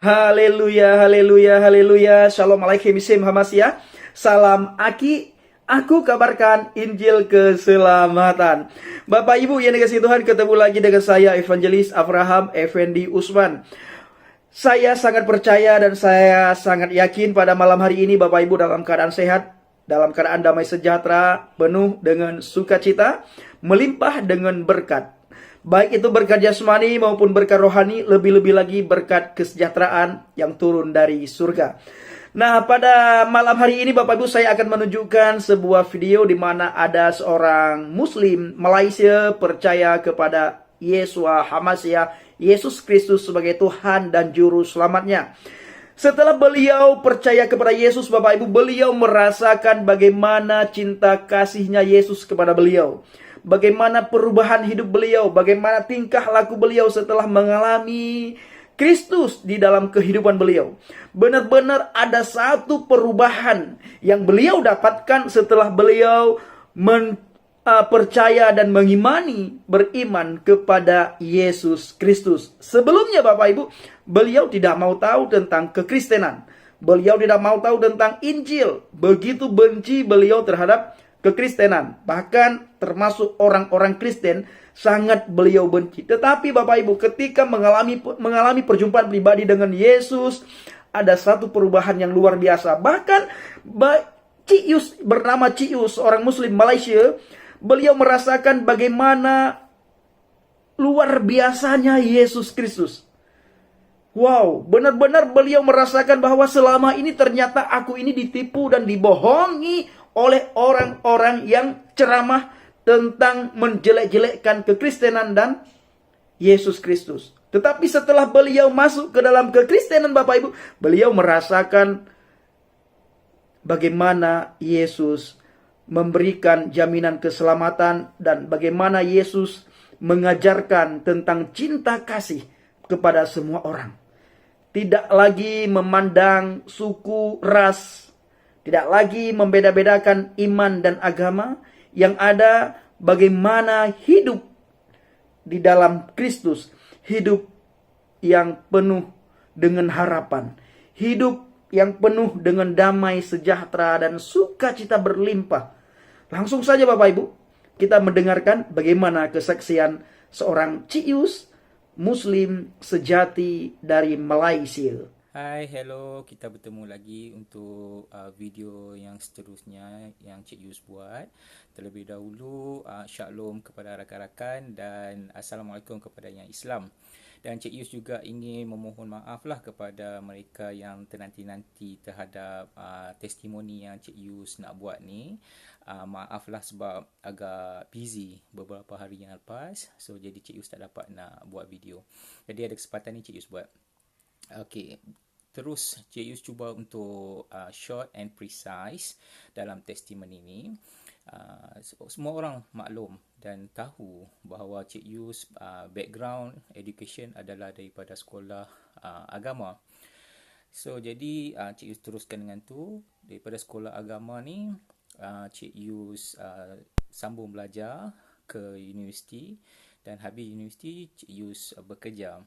Haleluya, haleluya, haleluya. Shalom alaikum isim hamasya. Salam aki. Aku kabarkan Injil keselamatan. Bapak Ibu yang dikasihi Tuhan, ketemu lagi dengan saya Evangelis Abraham Effendi Usman. Saya sangat percaya dan saya sangat yakin pada malam hari ini Bapak Ibu dalam keadaan sehat, dalam keadaan damai sejahtera, penuh dengan sukacita, melimpah dengan berkat. Baik itu berkat jasmani maupun berkat rohani, lebih-lebih lagi berkat kesejahteraan yang turun dari surga. Nah, pada malam hari ini Bapak Ibu saya akan menunjukkan sebuah video di mana ada seorang Muslim Malaysia percaya kepada Yesua Hamasya, Yesus Kristus sebagai Tuhan dan Juru Selamatnya. Setelah beliau percaya kepada Yesus, Bapak Ibu, beliau merasakan bagaimana cinta kasihnya Yesus kepada beliau. Bagaimana perubahan hidup beliau, bagaimana tingkah laku beliau setelah mengalami Kristus di dalam kehidupan beliau. Benar-benar ada satu perubahan yang beliau dapatkan setelah beliau percaya dan mengimani, beriman kepada Yesus Kristus. Sebelumnya Bapak Ibu, beliau tidak mau tahu tentang kekristenan. Beliau tidak mau tahu tentang Injil. Begitu benci beliau terhadap kekristenan. Bahkan termasuk orang-orang Kristen sangat beliau benci. Tetapi Bapak Ibu, ketika mengalami perjumpaan pribadi dengan Yesus, ada satu perubahan yang luar biasa. Bahkan Cius bernama Cius, seorang Muslim Malaysia, beliau merasakan bagaimana luar biasanya Yesus Kristus. Wow, benar-benar beliau merasakan bahwa selama ini ternyata aku ini ditipu dan dibohongi oleh orang-orang yang ceramah tentang menjelek-jelekkan kekristenan dan Yesus Kristus. Tetapi setelah beliau masuk ke dalam kekristenan Bapak Ibu, beliau merasakan bagaimana Yesus memberikan jaminan keselamatan dan bagaimana Yesus mengajarkan tentang cinta kasih kepada semua orang. Tidak lagi memandang suku, ras, tidak lagi membeda-bedakan iman dan agama. Yang ada bagaimana hidup di dalam Kristus, hidup yang penuh dengan harapan, hidup yang penuh dengan damai, sejahtera, dan sukacita berlimpah. Langsung saja Bapak Ibu, kita mendengarkan bagaimana kesaksian seorang Cius, Muslim sejati dari Malaysia. Hai, hello. Kita bertemu lagi untuk video yang seterusnya yang Cik Yus buat. Terlebih dahulu, shalom kepada rakan-rakan dan assalamualaikum kepada yang Islam. Dan Cik Yus juga ingin memohon maaflah kepada mereka yang ternanti-nanti terhadap testimoni yang Cik Yus nak buat ni. Maaflah sebab agak busy beberapa hari yang lepas. So, jadi Cik Yus tak dapat nak buat video. Jadi ada kesempatan ni Cik Yus buat. Okey. Terus Cik Yus cuba untuk short and precise dalam testimoni ini. Semua orang maklum dan tahu bahawa Cik Yus background education adalah daripada sekolah agama. So jadi Cik Yus teruskan dengan tu. Daripada sekolah agama ni Cik Yus sambung belajar ke universiti dan habis universiti Cik Yus bekerja.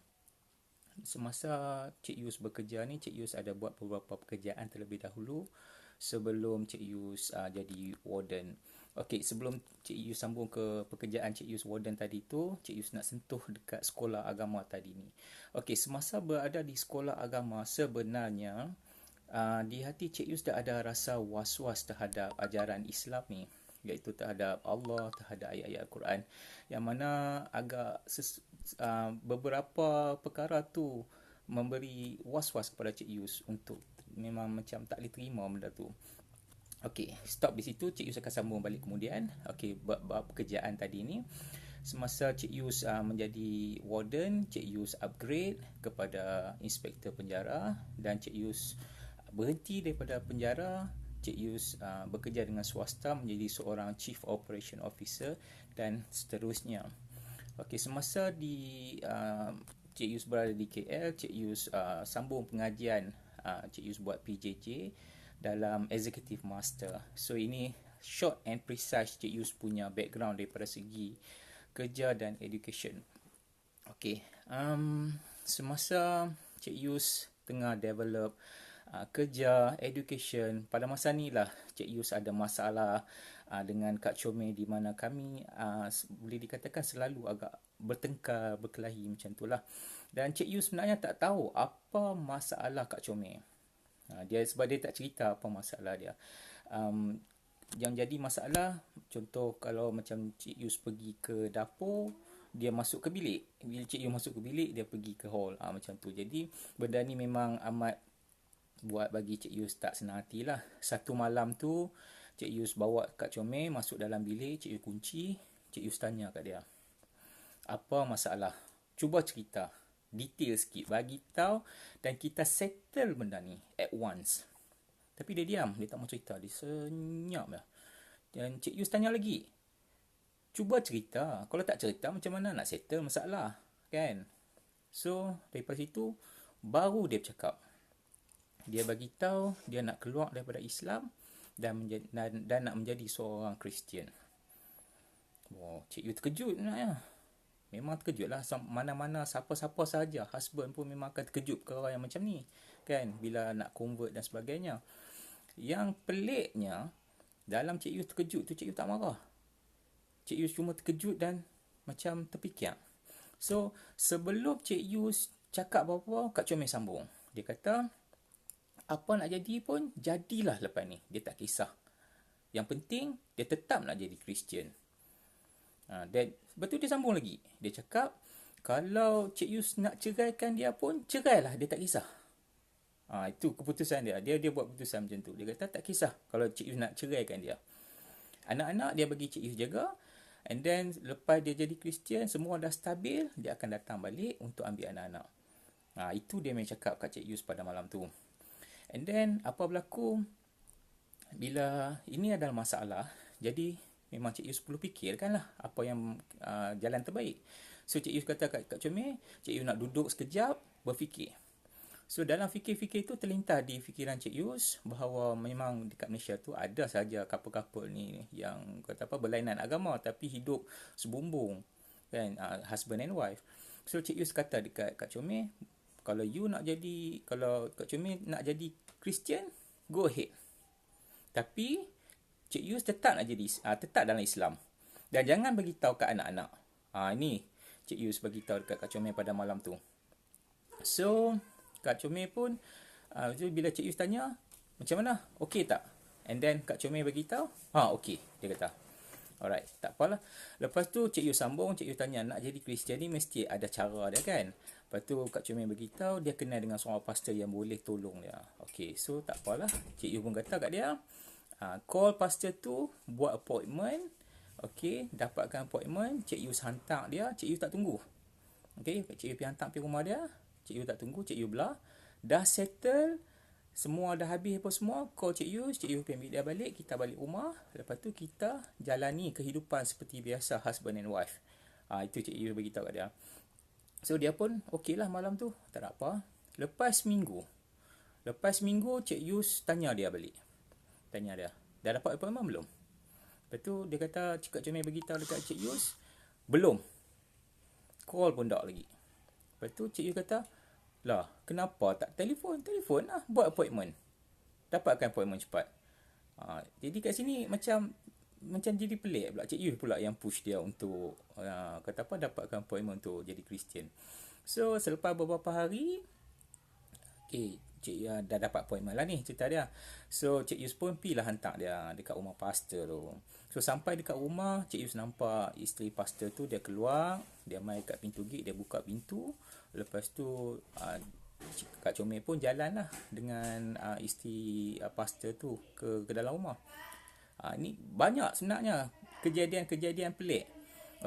Semasa Cik Yus bekerja ni, Cik Yus ada buat beberapa pekerjaan terlebih dahulu sebelum Cik Yus jadi warden. Okey, sebelum Cik Yus sambung ke pekerjaan Cik Yus warden tadi tu, Cik Yus nak sentuh dekat sekolah agama tadi ni. Okey, semasa berada di sekolah agama sebenarnya di hati Cik Yus dah ada rasa was-was terhadap ajaran Islam ni, iaitu terhadap Allah, terhadap ayat-ayat Al-Quran, yang mana agak beberapa perkara tu memberi was-was kepada Cik Yus untuk memang macam tak boleh terima benda tu. Okey, stop di situ. Cik Yus akan sambung balik kemudian. Okey, bab pekerjaan tadi ni. Semasa Cik Yus menjadi warden, Cik Yus upgrade kepada inspektor penjara dan Cik Yus berhenti daripada penjara. Cik Yus bekerja dengan swasta menjadi seorang Chief Operation Officer dan seterusnya. Okey, semasa di Cik Yus berada di KL, Cik Yus sambung pengajian. Cik Yus buat PJJ dalam Executive Master. So ini short and precise Cik Yus punya background daripada segi kerja dan education. Okey, semasa Cik Yus tengah develop kerja, education. Pada masa ni lah Cik Yus ada masalah dengan Kak Comel, di mana kami boleh dikatakan selalu agak bertengkar, berkelahi macam tu lah. Dan Cik Yus sebenarnya tak tahu apa masalah Kak Comel. Sebab dia tak cerita apa masalah dia. Yang jadi masalah, contoh kalau macam Cik Yus pergi ke dapur, dia masuk ke bilik. Bila Cik Yus masuk ke bilik, dia pergi ke hall. Macam tu. Jadi benda ni memang amat buat bagi Cik Yus tak senang hati lah. Satu malam tu, Cik Yus bawa Kak Comel masuk dalam bilik, Cik Yus kunci, Cik Yus tanya kat dia, apa masalah? Cuba cerita. Detail sikit. Bagi tahu dan kita settle benda ni at once. Tapi dia diam. Dia tak mau cerita. Dia senyap lah. Dan Cik Yus tanya lagi. Cuba cerita. Kalau tak cerita, macam mana nak settle masalah? Kan? So, daripada situ, baru dia bercakap. Dia bagi tahu dia nak keluar daripada Islam dan nak menjadi seorang Kristian. Oh, Cik Yus terkejut sebenarnya. Memang terkejut lah. Mana-mana siapa-siapa saja, husband pun memang akan terkejut perkara yang macam ni. Kan? Bila nak convert dan sebagainya. Yang peliknya, dalam Cik Yus terkejut tu, Cik Yus tak marah. Cik Yus cuma terkejut dan macam terfikir. So, sebelum Cik Yus cakap apa-apa, Kak Comel sambung. Dia kata, apa nak jadi pun, jadilah lepas ni. Dia tak kisah. Yang penting, dia tetap nak jadi Kristian. Dan lepas tu dia sambung lagi. Dia cakap, kalau Cik Yus nak ceraikan dia pun, cerailah. Dia tak kisah. Itu keputusan dia. Dia buat keputusan macam tu. Dia kata tak kisah kalau Cik Yus nak ceraikan dia. Anak-anak dia bagi Cik Yus jaga. And then lepas dia jadi Kristian, semua dah stabil, dia akan datang balik untuk ambil anak-anak. Itu dia main cakap kat Cik Yus pada malam tu. And then apa berlaku? Bila ini adalah masalah, jadi memang Cik Yus perlu fikirkan lah apa yang jalan terbaik. So Cik Yus kata kat Comel, Cik Yus nak duduk sekejap, berfikir. So dalam fikir-fikir tu terlintas di fikiran Cik Yus bahawa memang dekat Malaysia tu ada saja couple-couple ni yang kata apa berlainan agama tapi hidup sebumbung, kan, husband and wife. So Cik Yus kata dekat Kak Comel, kalau Kak Comel nak jadi Kristian, go ahead. Tapi Cik Yus tetap nak jadi tetap dalam Islam. Dan jangan bagi tahu kat anak-anak. Ini Cik Yus bagi tahu dekat Kak Comel pada malam tu. So Kak Comel pun bila Cik Yus tanya, macam mana? Okey tak? And then Kak Comel bagi tahu, okey, dia kata. Alright, tak apalah. Lepas tu Cik Yus sambung, Cik Yus tanya, nak jadi Kristian ni mesti ada cara dia, kan? Lepas tu Kak Comel bagi tahu dia kenal dengan seorang pastor yang boleh tolong dia. Okey, so tak apalah. Cik Yus pun kata kat dia, call pastor tu, buat appointment. Okey, dapatkan appointment, Cik Yus hantar dia, Cik Yus tak tunggu. Okey, Cik Yus pergi hantar pergi rumah dia, Cik Yus tak tunggu, Cik Yus belah. Dah settle, semua dah habis apa semua, call Cik Yus pergi ambil dia balik, kita balik rumah. Lepas tu kita jalani kehidupan seperti biasa husband and wife. Itu Cik Yus beritahu kat dia. So dia pun okey lah malam tu, tak ada apa. Lepas minggu, Cik Yus tanya dia balik. Tanya dia, dah dapat appointment belum? Lepas tu dia kata, Kak Comel beritahu dekat Cik Yus, belum. Call pun tak lagi. Lepas tu Cik Yus kata, lah, kenapa tak telefon lah, buat appointment. Dapatkan appointment cepat. Jadi kat sini macam jadi pelik pula. Cik Yus pula yang push dia untuk dapatkan appointment untuk jadi Kristian. So selepas beberapa hari, Cik Yus dah dapat appointment lah ni cerita dia. So Cik Yus pun pergilah hantar dia dekat rumah pastor tu. So sampai dekat rumah, Cik Yus nampak isteri pastor tu, dia keluar, dia mai kat pintu gate, dia buka pintu. Lepas tu Kak Comel pun jalan lah dengan isteri pastor tu ke dalam rumah. Ni banyak sebenarnya kejadian-kejadian pelik.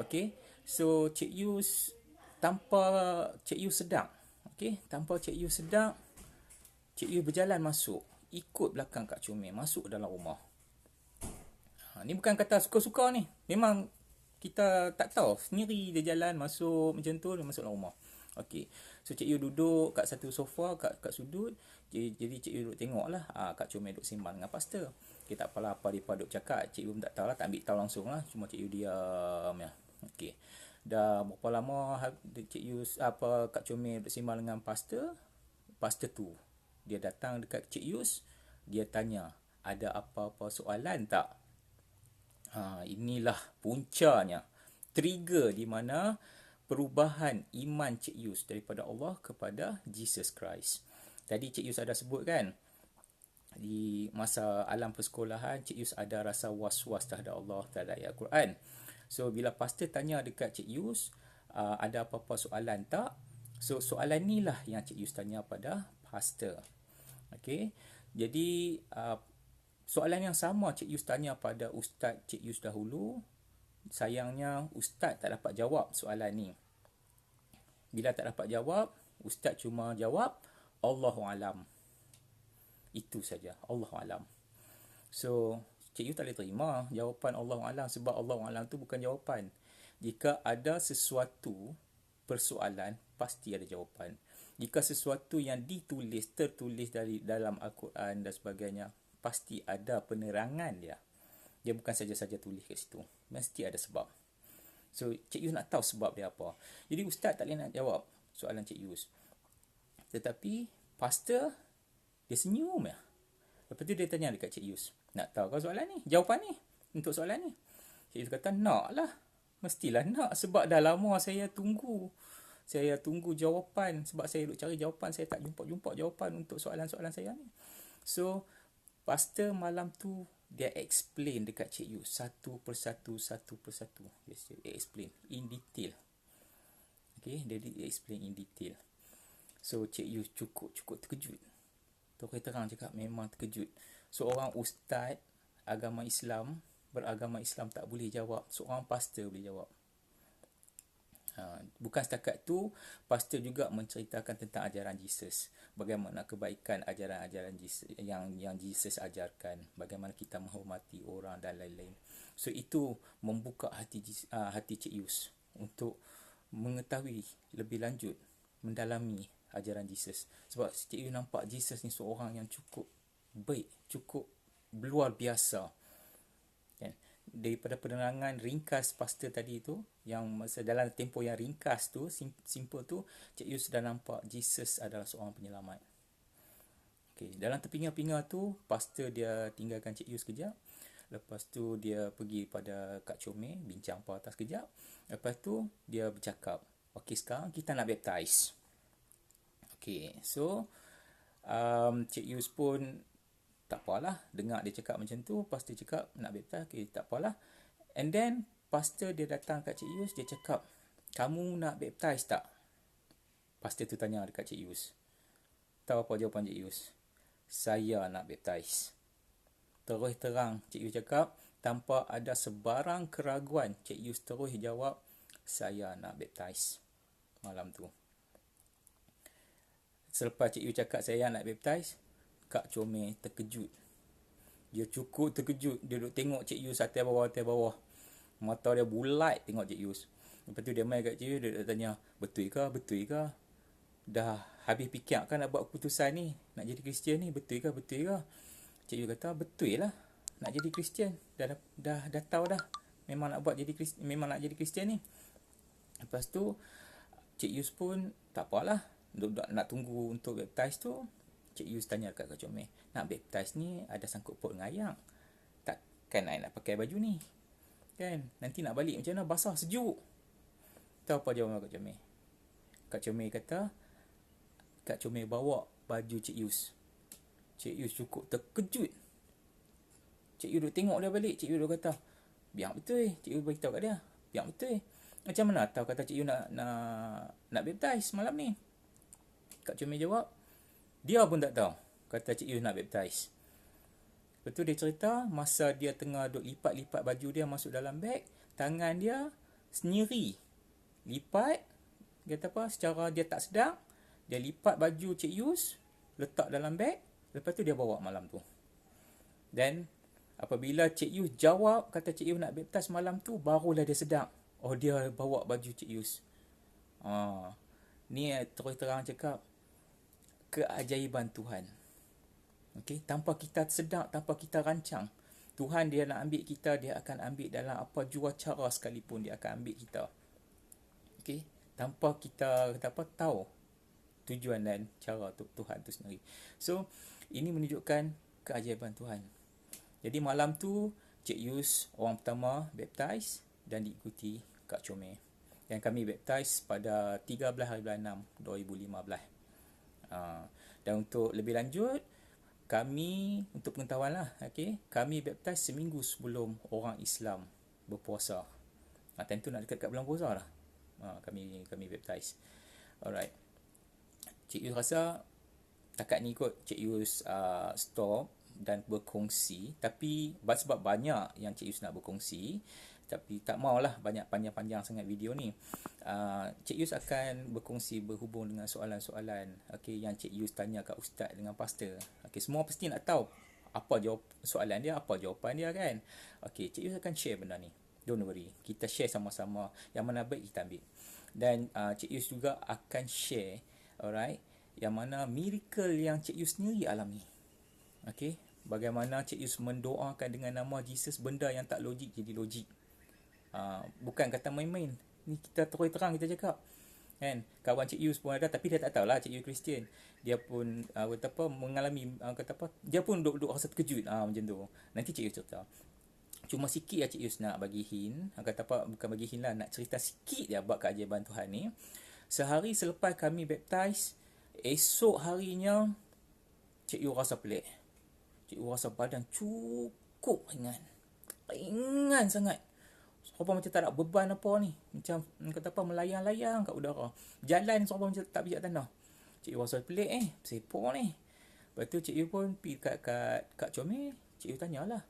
Okey. So Cik Yus tanpa Cik Yus sedar, Cik Yus berjalan masuk, ikut belakang Kak Comel masuk dalam rumah. Ni bukan kata suka-suka ni. Memang kita tak tahu sendiri dia jalan masuk macam tu, dia masuk dalam rumah. Okey. So Cik Yus duduk kat satu sofa kat sudut. Jadi Cik Yus duduk tengok lah Kak Comel duduk sembang dengan pastor. Tak apalah apa dia duduk cakap. Cik Yus tak tahu lah, tak ambil tahu langsung lah. Cuma Cik Yus diam ya. Okey. Dah berapa lama Cik Yus Kak Comel duduk sembang dengan pastor. pastor tu dia datang dekat Cik Yus, dia tanya, ada apa-apa soalan tak? Inilah puncanya, trigger di mana perubahan iman Cik Yus daripada Allah kepada Jesus Christ. Tadi Cik Yus ada sebut kan, di masa alam persekolahan Cik Yus ada rasa was-was terhadap Allah, terhadap ayat Quran. So bila pastor tanya dekat Cik Yus, ada apa-apa soalan tak? So soalan ni lah yang Cik Yus tanya pada pastor. Okey. Jadi soalan yang sama Cik Yus tanya pada Ustaz Cik Yus dahulu. Sayangnya Ustaz tak dapat jawab soalan ni. Bila tak dapat jawab, Ustaz cuma jawab Allahu alam. Itu saja, Allahu alam. So Cik Yus tak boleh terima jawapan Allahu alam, sebab Allahu alam tu bukan jawapan. Jika ada sesuatu persoalan, pasti ada jawapan. Jika sesuatu yang tertulis dari dalam Al-Quran dan sebagainya, pasti ada penerangan dia. Dia bukan saja-saja tulis kat situ. Mesti ada sebab. So, Cik Yus nak tahu sebab dia apa. Jadi, Ustaz tak boleh nak jawab soalan Cik Yus. Tetapi, pastor, dia senyum ya. Lepas tu dia tanya dekat Cik Yus, nak tahu kau soalan ni? Jawapan ni? Untuk soalan ni? Cik Yus kata, nak lah. Mestilah nak, sebab dah lama saya tunggu. Saya tunggu jawapan, sebab saya duk cari jawapan, saya tak jumpa jawapan untuk soalan-soalan saya ni. So, pastor malam tu, dia explain dekat Cik Yus satu persatu. Dia explain in detail. Okay, dia explain in detail. So, Cik Yus cukup terkejut. Terus terang cakap, memang terkejut. Seorang ustaz agama Islam, beragama Islam tak boleh jawab, seorang pastor boleh jawab. Bukan setakat tu, pastor juga menceritakan tentang ajaran Jesus, bagaimana kebaikan ajaran-ajaran Jesus, yang Jesus ajarkan, bagaimana kita menghormati orang dan lain-lain. So itu membuka hati Cik Yus untuk mengetahui lebih lanjut, mendalami ajaran Jesus. Sebab Cik Yus nampak Jesus ni seorang yang cukup baik, cukup luar biasa. Daripada penerangan ringkas pastor tadi tu, yang masa dalam tempoh yang ringkas tu, simple tu, Cik Yus sudah nampak Jesus adalah seorang penyelamat. Okay, dalam terpinga-pinga tu, pastor dia tinggalkan Cik Yus kejap. Lepas tu dia pergi pada Kak Comel, bincang apa atas kejap. Lepas tu dia bercakap, okay, sekarang kita nak baptize. Okay, so Cik Yus pun tak apalah, dengar dia cakap macam tu, pastor cakap nak baptize, okay, tak apalah. And then pastor dia datang kat Cik Yus, dia cakap, kamu nak baptize tak? Pastor tu tanya dekat Cik Yus. Tahu apa jawapan Cik Yus? Saya nak baptize. Terus terang Cik Yus cakap, tanpa ada sebarang keraguan, Cik Yus terus jawab, saya nak baptize malam tu. Selepas Cik Yus cakap saya nak baptize, Kak Comel terkejut. Dia cukup terkejut. Dia duduk tengok Cik Yus atas bawah. Mata dia bulat tengok Cik Yus. Lepas tu dia main kat Cik Yus, dia duduk tanya, betul ke? Dah habis fikir kan nak buat keputusan ni, nak jadi Kristian ni, betul ke? Cik Yus kata, betul lah, nak jadi Kristian. Dah tahu dah. Memang nak jadi Kristian ni. Lepas tu Cik Yus pun tak apalah, nak tunggu untuk baptize tu. Cik Yus tanya kat Kak Comel, nak baptize ni ada sangkut paut dengan ayam. Takkan I nak pakai baju ni? Kan? Nanti nak balik macam mana? Basah, sejuk. Tahu apa jawapan Kak Comel? Kak Comel kata, Kak Comel bawa baju Cik Yus. Cik Yus cukup terkejut. Cik Yus duduk tengok dia balik. Cik Yus duduk kata, biar betul. Cik Yus beritahu kat dia, biar betul. Macam mana tahu kata Cik Yus nak baptize malam ni? Kak Comel jawab, dia pun tak tahu. Kata Cik Yus nak baptize. Lepas tu dia cerita, masa dia tengah duk lipat-lipat baju dia masuk dalam beg, tangan dia sendiri lipat, kata apa, secara dia tak sedar, dia lipat baju Cik Yus, letak dalam beg, lepas tu dia bawa malam tu. Dan apabila Cik Yus jawab, kata Cik Yus nak baptize malam tu, barulah dia sedar, oh dia bawa baju Cik Yus. Ni terus terang cakap, keajaiban Tuhan. Okay? Tanpa kita sedar, tanpa kita rancang, Tuhan dia nak ambil kita, dia akan ambil dalam apa jua cara sekalipun, dia akan ambil kita. Okay? Tanpa kita tahu. tujuan dan cara untuk Tuhan tu sendiri. So, ini menunjukkan keajaiban Tuhan. Jadi malam tu Cik Yus orang pertama baptize dan diikuti Kak Comel. Yang kami baptize pada 13 hari bulan 6 2015. Dan untuk lebih lanjut, kami untuk pengetahuan lah, kami baptize seminggu sebelum orang Islam berpuasa. Tentu nak dekat bulan puasa lah. Kami baptize. Alright. Cik Yus rasa takat ni kot Cik Yus stop dan berkongsi, tapi sebab banyak yang Cik Yus nak berkongsi, tapi tak maulah banyak panjang-panjang sangat video ni. Cik Yus akan berkongsi berhubung dengan soalan-soalan yang Cik Yus tanya kat ustaz dengan pastor. Semua pasti nak tahu apa jawab soalan dia, apa jawapan dia kan. Cik Yus akan share benda ni. Don't worry, kita share sama-sama, yang mana baik kita ambil. Dan Cik Yus juga akan share, alright, yang mana miracle yang Cik Yus sendiri alami. Bagaimana Cik Yus mendoakan dengan nama Jesus, benda yang tak logik jadi logik. Bukan kata main-main. Ni kita terus terang kita cakap. Kan? Kawan Cik Yus pun ada, tapi dia tak tahulah Cik Yus Kristian. Dia pun mengalami dia pun duk rasa terkejut macam tu. Nanti Cik Yus cerita. Cuma sikit lah Cik Yus nak bagi hint. Bukan bagi hint lah, nak cerita sikit dia buat keajaiban Tuhan ni. Sehari selepas kami baptize, esok harinya Cik Yus rasa pelik. Cik Yus rasa badan cukup ringan sangat. Serupa macam tak ada beban apa ni. Macam melayang-layang kat udara. Jalan serupa macam tak pijak tanah. Cik Yus rasa pelik sepok ni. Lepas tu Cik Yus pun pergi kat Kak Comel. Cik Yus tanyalah,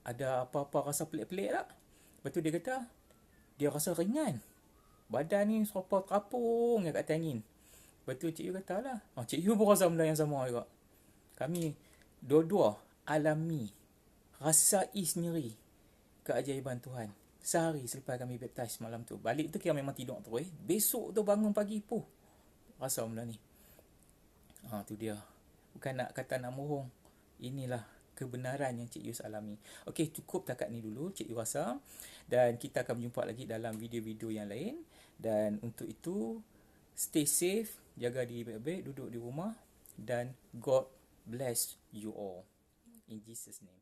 ada apa-apa rasa pelik-pelik tak? Lepas tu dia kata, dia rasa ringan. Badan ni serupa terapung kat atas angin. Lepas tu Cik Yus kata lah, Cik Yus pun rasa benda yang sama juga. Kami dua-dua alami, rasai sendiri keajaiban Tuhan. Sehari selepas kami baptize malam tu. Balik tu kira memang tidur terus. Besok tu bangun pagi pun rasa benda ni. Tu dia. Bukan nak kata nak mohong. Inilah kebenaran yang Cik Yus alami. Okey, cukup takat ni dulu Cik Yus rasa. Dan kita akan berjumpa lagi dalam video-video yang lain. Dan untuk itu, stay safe, jaga diri baik-baik, duduk di rumah. Dan God bless you all. In Jesus' name.